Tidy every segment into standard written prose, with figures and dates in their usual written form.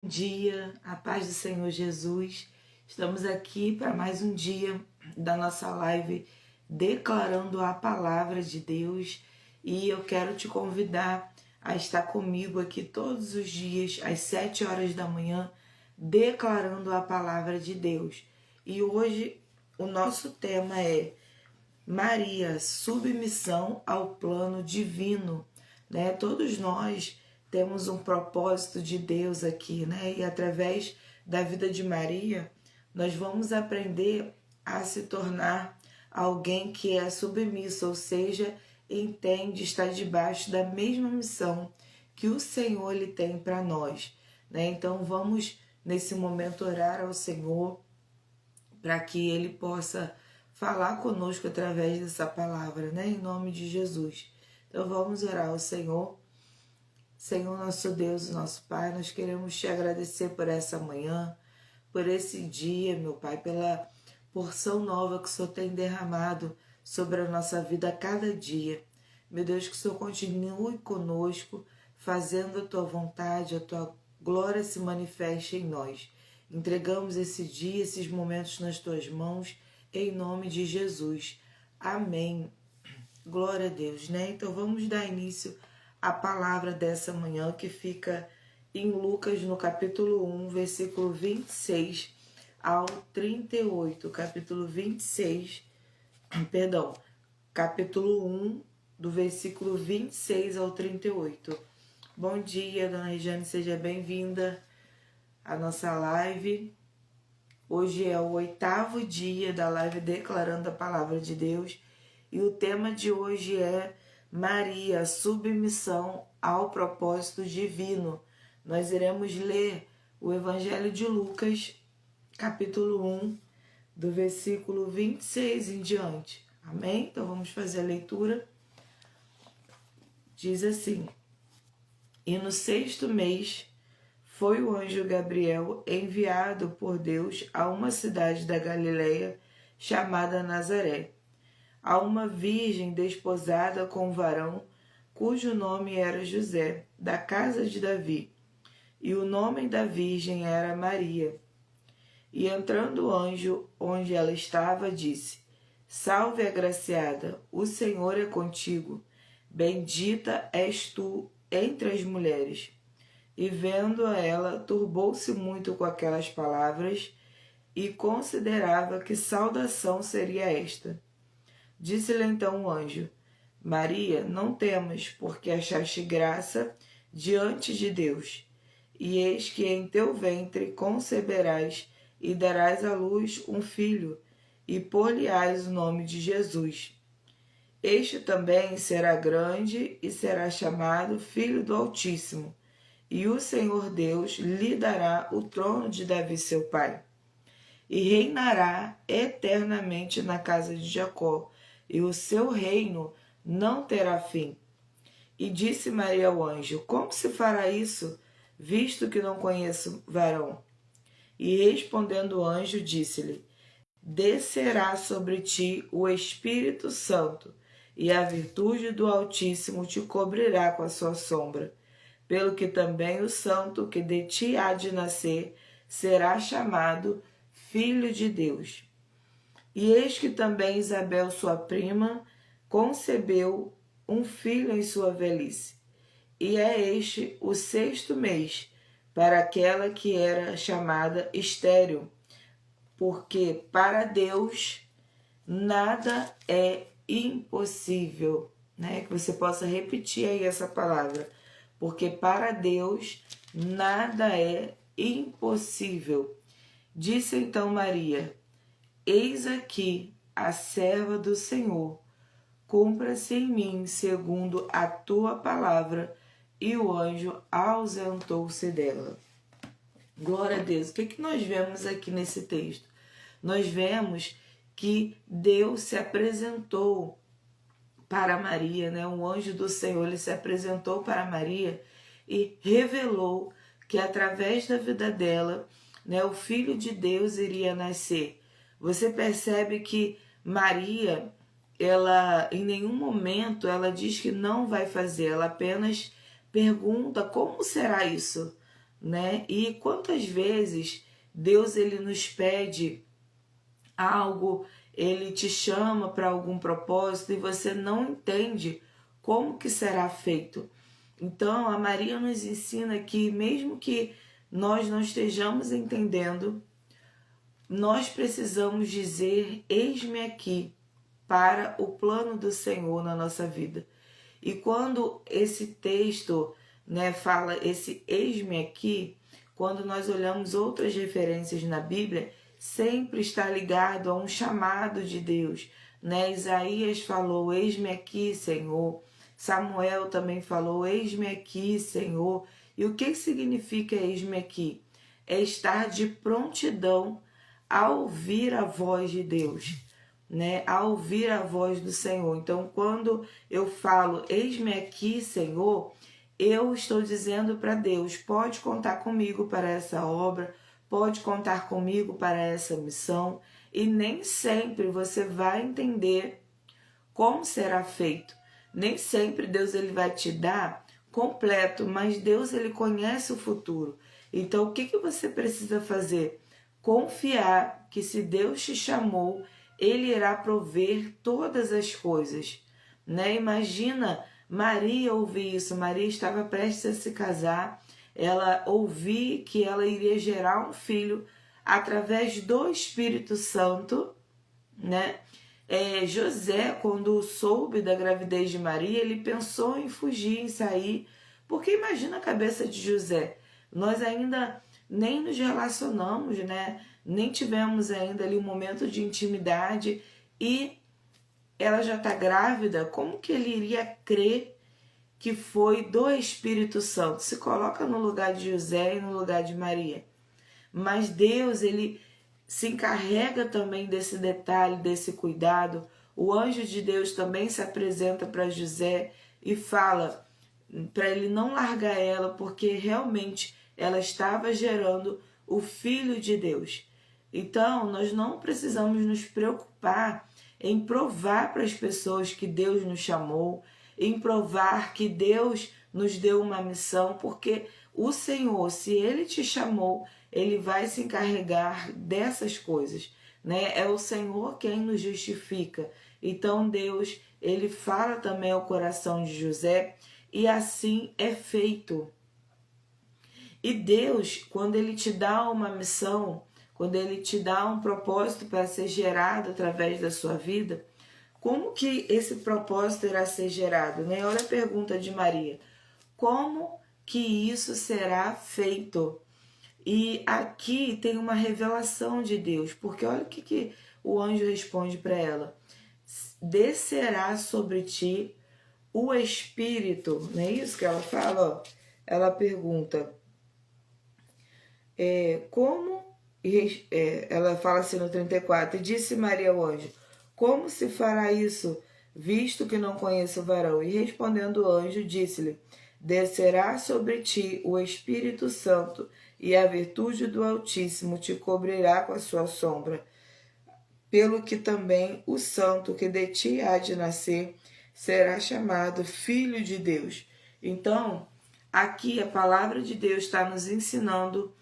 Bom dia, a paz do Senhor Jesus. Estamos aqui para mais um dia da nossa live declarando a palavra de Deus e eu quero te convidar a estar comigo aqui todos os dias às 7 horas da manhã declarando a palavra de Deus. E hoje o nosso tema é Maria, submissão ao plano divino, né? Todos nós temos um propósito de Deus aqui, né? E através da vida de Maria, nós vamos aprender a se tornar alguém que é submisso, ou seja, entende, está debaixo da mesma missão que o Senhor lhe tem para nós, né? Então vamos nesse momento orar ao Senhor para que ele possa falar conosco através dessa palavra, né? Em nome de Jesus. Então vamos orar ao Senhor. Senhor, nosso Deus, nosso Pai, nós queremos te agradecer por essa manhã, por esse dia, meu Pai, pela porção nova que o Senhor tem derramado sobre a nossa vida a cada dia. Meu Deus, que o Senhor continue conosco, fazendo a Tua vontade, a Tua glória se manifeste em nós. Entregamos esse dia, esses momentos nas Tuas mãos, em nome de Jesus. Amém. Glória a Deus, né? Então vamos dar início à palavra dessa manhã que fica em Lucas, no capítulo 1, versículo 26 ao 38. Capítulo 1, do versículo 26 ao 38. Bom dia, dona Regiane, seja bem-vinda à nossa live. Hoje é o 8º dia da live declarando a palavra de Deus e o tema de hoje é Maria, submissão ao propósito divino. Nós iremos ler o Evangelho de Lucas, capítulo 1, do versículo 26 em diante. Amém? Então vamos fazer a leitura. Diz assim: E no 6º mês foi o anjo Gabriel enviado por Deus a uma cidade da Galileia chamada Nazaré, a uma virgem desposada com um varão cujo nome era José, da casa de Davi, e o nome da virgem era Maria. E entrando o anjo onde ela estava, disse: Salve, agraciada, o Senhor é contigo, bendita és tu entre as mulheres. E vendo-a ela, turbou-se muito com aquelas palavras e considerava que saudação seria esta. Disse-lhe então o anjo: Maria, não temas, porque achaste graça diante de Deus. E eis que em teu ventre conceberás e darás à luz um filho, e pôr-lhe-ás o nome de Jesus. Este também será grande e será chamado Filho do Altíssimo, e o Senhor Deus lhe dará o trono de Davi seu pai, e reinará eternamente na casa de Jacó, e o seu reino não terá fim. E disse Maria ao anjo: Como se fará isso, visto que não conheço varão? E respondendo o anjo, disse-lhe: Descerá sobre ti o Espírito Santo, e a virtude do Altíssimo te cobrirá com a sua sombra. Pelo que também o santo que de ti há de nascer será chamado Filho de Deus. E eis que também Isabel, sua prima, concebeu um filho em sua velhice. E é este o 6º mês para aquela que era chamada estéril, porque para Deus nada é impossível, né? Que você possa repetir aí essa palavra, porque para Deus nada é impossível. Disse então Maria: Eis aqui a serva do Senhor, cumpra-se em mim segundo a tua palavra. E o anjo ausentou-se dela. Glória a Deus. O que nós vemos aqui nesse texto? Nós vemos que Deus se apresentou para Maria, né? O anjo do Senhor, ele se apresentou para Maria e revelou que através da vida dela, né, o Filho de Deus iria nascer. Você percebe que Maria, ela em nenhum momento ela diz que não vai fazer, ela apenas pergunta como será isso, né? E quantas vezes Deus ele nos pede algo, ele te chama para algum propósito e você não entende como que será feito. Então, a Maria nos ensina que mesmo que nós não estejamos entendendo, nós precisamos dizer: eis-me aqui, para o plano do Senhor na nossa vida. E quando esse texto, né, fala esse eis-me aqui, quando nós olhamos outras referências na Bíblia, sempre está ligado a um chamado de Deus, né? Isaías falou: eis-me aqui, Senhor. Samuel também falou: eis-me aqui, Senhor. E o que significa eis-me aqui? É estar de prontidão a ouvir a voz de Deus, né? A ouvir a voz do Senhor. Então, quando eu falo eis-me aqui, Senhor, eu estou dizendo para Deus: pode contar comigo para essa obra, pode contar comigo para essa missão. E nem sempre você vai entender como será feito. Nem sempre Deus ele vai te dar completo, mas Deus ele conhece o futuro. Então, o que você precisa fazer? Confiar que se Deus te chamou, ele irá prover todas as coisas, né? Imagina Maria ouvir isso. Maria estava prestes a se casar, ela ouvir que ela iria gerar um filho através do Espírito Santo, né? José, quando soube da gravidez de Maria, ele pensou em fugir, em sair, porque imagina a cabeça de José. Nós ainda nem nos relacionamos, né? Nem tivemos ainda ali um momento de intimidade e ela já está grávida. Como que ele iria crer que foi do Espírito Santo? Se coloca no lugar de José e no lugar de Maria. Mas Deus, ele se encarrega também desse detalhe, desse cuidado. O anjo de Deus também se apresenta para José e fala para ele não largar ela, porque realmente ela estava gerando o Filho de Deus. Então, nós não precisamos nos preocupar em provar para as pessoas que Deus nos chamou, em provar que Deus nos deu uma missão, porque o Senhor, se Ele te chamou, Ele vai se encarregar dessas coisas, né? É o Senhor quem nos justifica. Então Deus, Ele fala também ao coração de José e assim é feito. E Deus, quando Ele te dá uma missão, quando Ele te dá um propósito para ser gerado através da sua vida, como que esse propósito irá ser gerado, né? Olha a pergunta de Maria: como que isso será feito? E aqui tem uma revelação de Deus, porque olha o que o anjo responde para ela: descerá sobre ti o Espírito. Não é isso que ela fala? Ó, ela pergunta, como? Ela fala assim no 34, e disse Maria ao anjo: como se fará isso, visto que não conheço o varão? E respondendo o anjo, disse-lhe: descerá sobre ti o Espírito Santo, e a virtude do Altíssimo te cobrirá com a sua sombra. Pelo que também o santo que de ti há de nascer será chamado Filho de Deus. Então, aqui a palavra de Deus está nos ensinando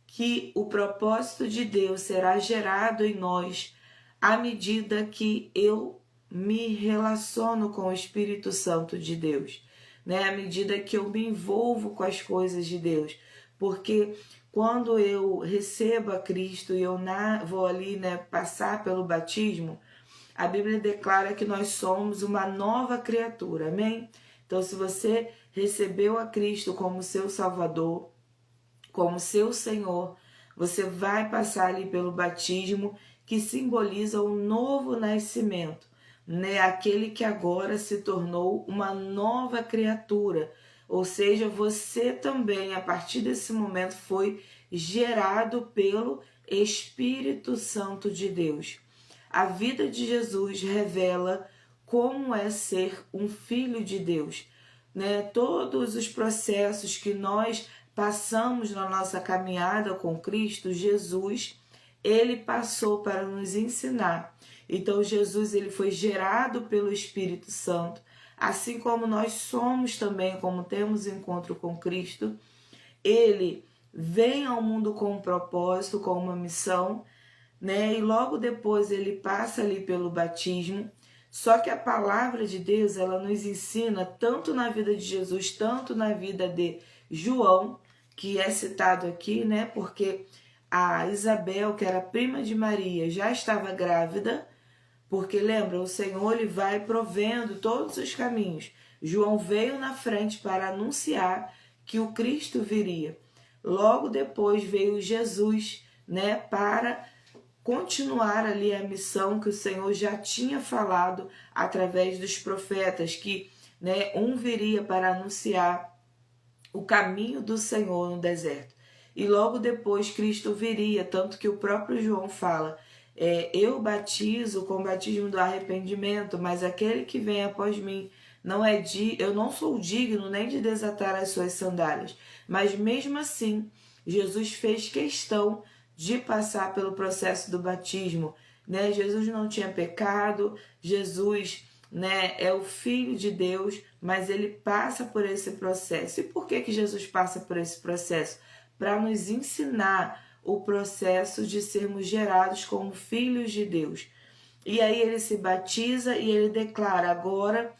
que o propósito de Deus será gerado em nós à medida que eu me relaciono com o Espírito Santo de Deus, né? À medida que eu me envolvo com as coisas de Deus, porque quando eu recebo a Cristo e eu vou ali, né, passar pelo batismo, a Bíblia declara que nós somos uma nova criatura, amém? Então, se você recebeu a Cristo como seu Salvador, como seu Senhor, você vai passar ali pelo batismo, que simboliza o novo nascimento, né? Aquele que agora se tornou uma nova criatura. Ou seja, você também, a partir desse momento, foi gerado pelo Espírito Santo de Deus. A vida de Jesus revela como é ser um filho de Deus, né? Todos os processos que nós passamos na nossa caminhada com Cristo, Jesus, ele passou para nos ensinar. Então Jesus, ele foi gerado pelo Espírito Santo, assim como nós somos também, como temos encontro com Cristo, ele vem ao mundo com um propósito, com uma missão, né? E logo depois ele passa ali pelo batismo. Só que a palavra de Deus, ela nos ensina, tanto na vida de Jesus, tanto na vida de João, que é citado aqui, né? Porque a Isabel, que era prima de Maria, já estava grávida, porque lembra, o Senhor ele vai provendo todos os caminhos. João veio na frente para anunciar que o Cristo viria. Logo depois veio Jesus, né, para continuar ali a missão que o Senhor já tinha falado através dos profetas, que, né, um viria para anunciar o caminho do Senhor no deserto. E logo depois Cristo viria, tanto que o próprio João fala, eu batizo com o batismo do arrependimento, mas aquele que vem após mim, eu não sou digno nem de desatar as suas sandálias. Mas mesmo assim, Jesus fez questão de passar pelo processo do batismo, né? Jesus não tinha pecado, Jesus, né, é o Filho de Deus, mas ele passa por esse processo. E por que Jesus passa por esse processo? Para nos ensinar o processo de sermos gerados como filhos de Deus. E aí ele se batiza e ele declara, agora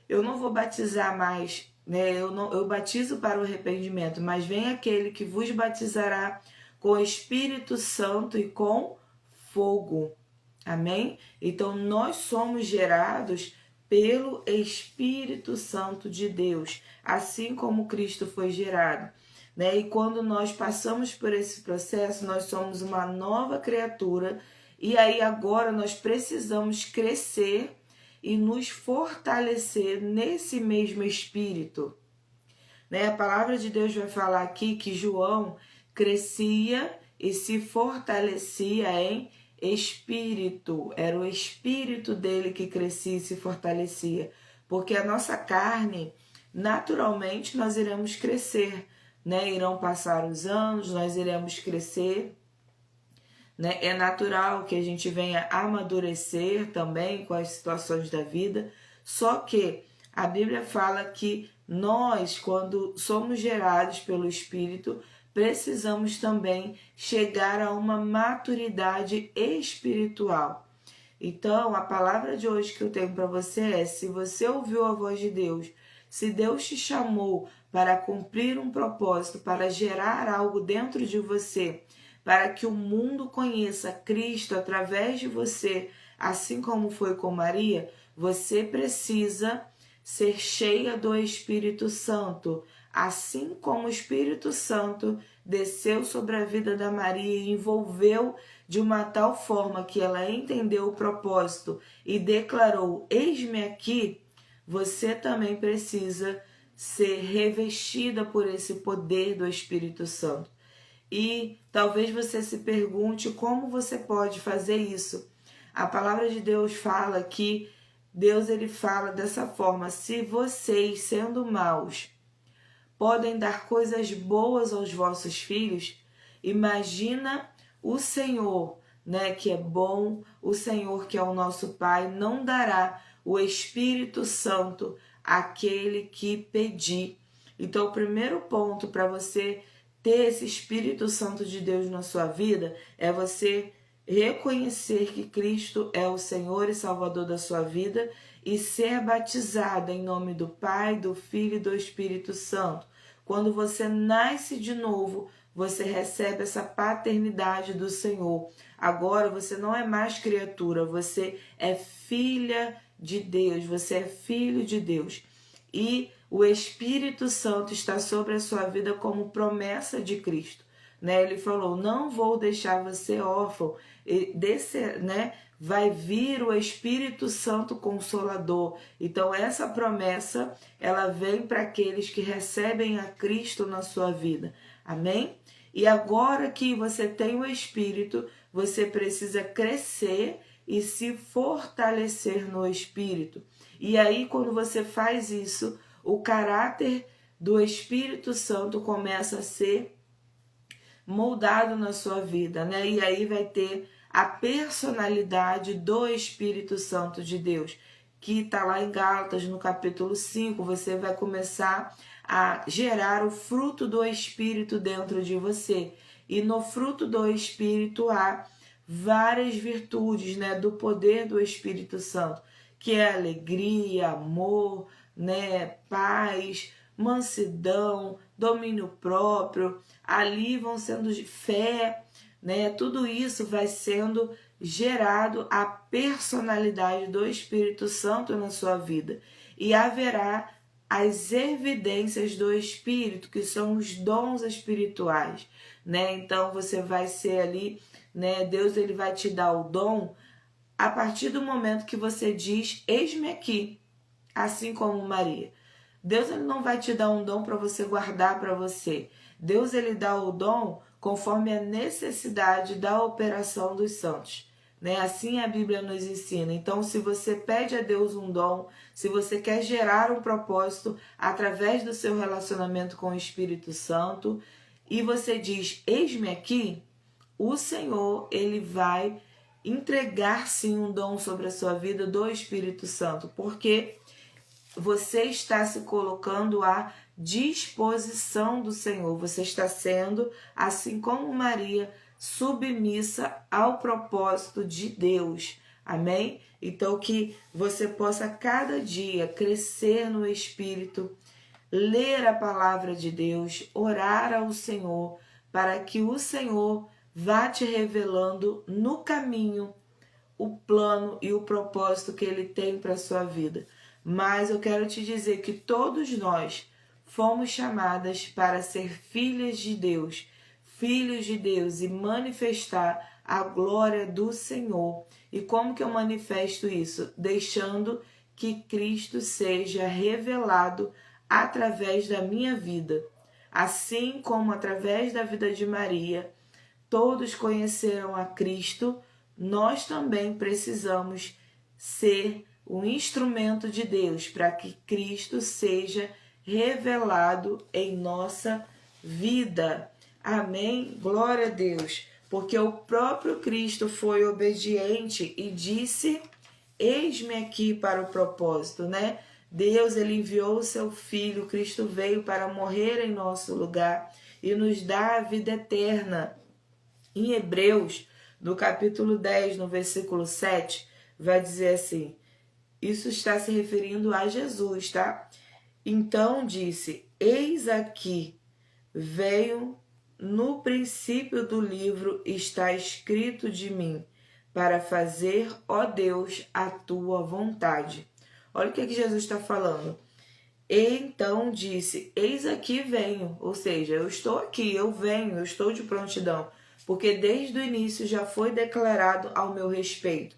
eu não vou batizar mais, né? Eu batizo para o arrependimento, mas vem aquele que vos batizará com o Espírito Santo e com fogo. Amém? Então nós somos gerados pelo Espírito Santo de Deus, assim como Cristo foi gerado. Né? E quando nós passamos por esse processo, nós somos uma nova criatura, e aí agora nós precisamos crescer e nos fortalecer nesse mesmo Espírito. Né? A palavra de Deus vai falar aqui que João crescia e se fortalecia em espírito. Era o espírito dele que crescia e se fortalecia. Porque a nossa carne, naturalmente, nós iremos crescer, né? Irão passar os anos, nós iremos crescer, né? É natural que a gente venha amadurecer também com as situações da vida. Só que a Bíblia fala que nós, quando somos gerados pelo Espírito, precisamos também chegar a uma maturidade espiritual. Então, a palavra de hoje que eu tenho para você é: se você ouviu a voz de Deus, se Deus te chamou para cumprir um propósito, para gerar algo dentro de você, para que o mundo conheça Cristo através de você, assim como foi com Maria, você precisa ser cheia do Espírito Santo, assim como o Espírito Santo desceu sobre a vida da Maria e envolveu de uma tal forma que ela entendeu o propósito e declarou: eis-me aqui. Você também precisa ser revestida por esse poder do Espírito Santo. E talvez você se pergunte como você pode fazer isso. A palavra de Deus fala que Deus ele fala dessa forma: se vocês, sendo maus, podem dar coisas boas aos vossos filhos, imagina o Senhor, né, que é bom, o Senhor que é o nosso Pai, não dará o Espírito Santo àquele que pedir. Então, o primeiro ponto para você ter esse Espírito Santo de Deus na sua vida é você reconhecer que Cristo é o Senhor e Salvador da sua vida e ser batizado em nome do Pai, do Filho e do Espírito Santo. Quando você nasce de novo, você recebe essa paternidade do Senhor. Agora você não é mais criatura, você é filha de Deus, você é filho de Deus. E o Espírito Santo está sobre a sua vida como promessa de Cristo. Né? Ele falou: não vou deixar você órfão. Né? Vai vir o Espírito Santo Consolador. Então essa promessa, ela vem para aqueles que recebem a Cristo na sua vida. Amém? E agora que você tem o Espírito, você precisa crescer e se fortalecer no Espírito. E aí, quando você faz isso, o caráter do Espírito Santo começa a ser moldado na sua vida, né? E aí vai ter a personalidade do Espírito Santo de Deus, que está lá em Gálatas, no capítulo 5, você vai começar a gerar o fruto do Espírito dentro de você. E no fruto do Espírito há várias virtudes, né, do poder do Espírito Santo, que é alegria, amor, né, paz, mansidão, domínio próprio. Ali vão sendo fé, né, tudo isso vai sendo gerado a personalidade do Espírito Santo na sua vida. E haverá as evidências do Espírito, que são os dons espirituais, né? Então você vai ser ali, né? Deus ele vai te dar o dom a partir do momento que você diz: eis-me aqui, assim como Maria. Deus ele não vai te dar um dom para você guardar para você. Deus ele dá o dom conforme a necessidade da operação dos santos, né? Assim a Bíblia nos ensina. Então, se você pede a Deus um dom, se você quer gerar um propósito através do seu relacionamento com o Espírito Santo, e você diz: eis-me aqui, o Senhor ele vai entregar sim um dom sobre a sua vida do Espírito Santo, porque você está se colocando à disposição do Senhor. Você está sendo, assim como Maria, submissa ao propósito de Deus. Amém? Então que você possa cada dia crescer no Espírito, ler a palavra de Deus, orar ao Senhor, para que o Senhor vá te revelando no caminho o plano e o propósito que Ele tem para a sua vida. Mas eu quero te dizer que todos nós fomos chamadas para ser filhas de Deus, filhos de Deus, e manifestar a glória do Senhor. E como que eu manifesto isso? Deixando que Cristo seja revelado através da minha vida. Assim como através da vida de Maria, todos conheceram a Cristo, nós também precisamos ser um instrumento de Deus para que Cristo seja revelado em nossa vida. Amém? Glória a Deus. Porque o próprio Cristo foi obediente e disse: eis-me aqui para o propósito, né? Deus ele enviou o seu Filho, Cristo veio para morrer em nosso lugar e nos dar a vida eterna. Em Hebreus, no capítulo 10, no versículo 7, vai dizer assim, isso está se referindo a Jesus, tá? Então disse: eis aqui, veio no princípio do livro, está escrito de mim, para fazer, ó Deus, a tua vontade. Olha o que Jesus está falando. Então disse: eis aqui venho, ou seja, eu estou aqui, eu venho, eu estou de prontidão, porque desde o início já foi declarado ao meu respeito,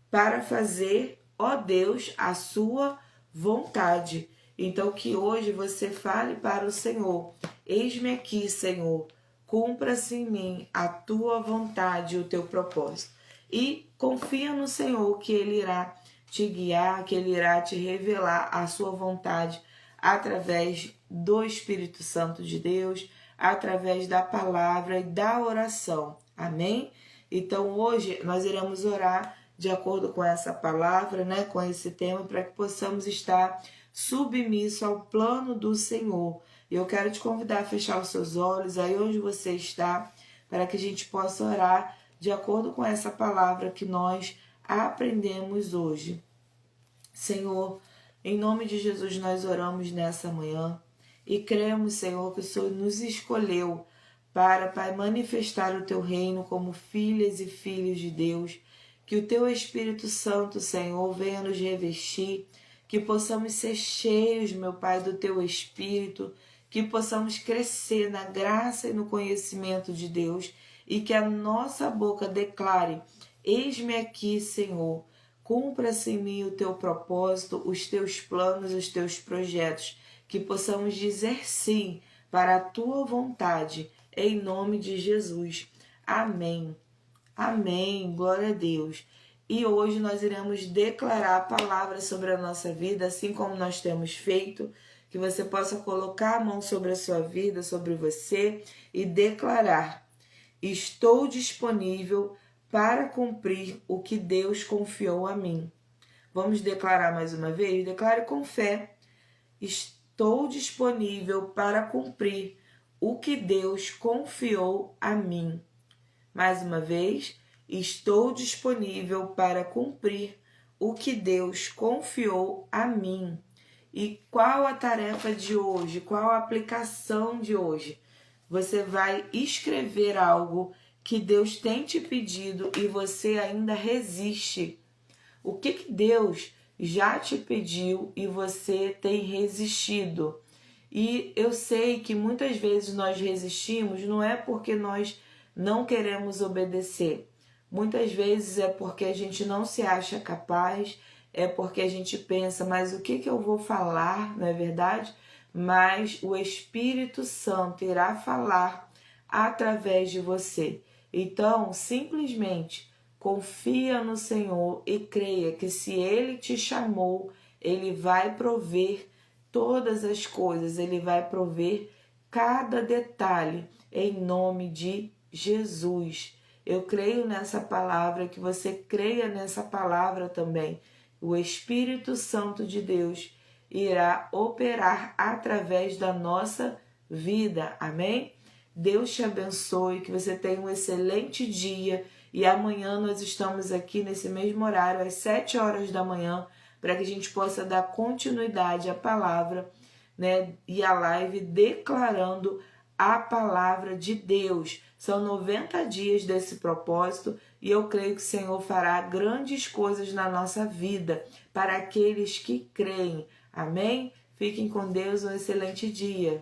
para fazer, ó Deus, a sua vontade. Então que hoje você fale para o Senhor: eis-me aqui, Senhor, cumpra-se em mim a tua vontade e o teu propósito. E confia no Senhor que Ele irá te guiar, que Ele irá te revelar a sua vontade através do Espírito Santo de Deus, através da palavra e da oração. Amém? Então hoje nós iremos orar de acordo com essa palavra, né, com esse tema, para que possamos estar submisso ao plano do Senhor. E eu quero te convidar a fechar os seus olhos aí onde você está, para que a gente possa orar de acordo com essa palavra que nós aprendemos hoje. Senhor, em nome de Jesus nós oramos nessa manhã e cremos, Senhor, que o Senhor nos escolheu para, Pai, manifestar o Teu reino como filhas e filhos de Deus. Que o Teu Espírito Santo, Senhor, venha nos revestir, que possamos ser cheios, meu Pai, do Teu Espírito, que possamos crescer na graça e no conhecimento de Deus e que a nossa boca declare: eis-me aqui, Senhor, cumpra-se em mim o Teu propósito, os Teus planos, os Teus projetos, que possamos dizer sim para a Tua vontade, em nome de Jesus. Amém. Amém, glória a Deus. E hoje nós iremos declarar a palavra sobre a nossa vida, assim como nós temos feito, que você possa colocar a mão sobre a sua vida, sobre você, e declarar: estou disponível para cumprir o que Deus confiou a mim. Vamos declarar mais uma vez? Declare com fé: estou estou disponível para cumprir o que Deus confiou a mim. Mais uma vez, estou disponível para cumprir o que Deus confiou a mim. E qual a tarefa de hoje? Qual a aplicação de hoje? Você vai escrever algo que Deus tem te pedido e você ainda resiste. O que Deus já te pediu e você tem resistido? E eu sei que muitas vezes nós resistimos, não é porque nós não queremos obedecer. Muitas vezes é porque a gente não se acha capaz, é porque a gente pensa, mas o que eu vou falar, não é verdade? Mas o Espírito Santo irá falar através de você. Então, simplesmente confia no Senhor e creia que se Ele te chamou, Ele vai prover todas as coisas, Ele vai prover cada detalhe em nome de Jesus. Eu creio nessa palavra, que você creia nessa palavra também. O Espírito Santo de Deus irá operar através da nossa vida. Amém? Deus te abençoe, que você tenha um excelente dia. E amanhã nós estamos aqui nesse mesmo horário, às 7 horas da manhã, para que a gente possa dar continuidade à palavra, né? E a live declarando a palavra de Deus. São 90 dias desse propósito e eu creio que o Senhor fará grandes coisas na nossa vida para aqueles que creem. Amém? Fiquem com Deus, um excelente dia.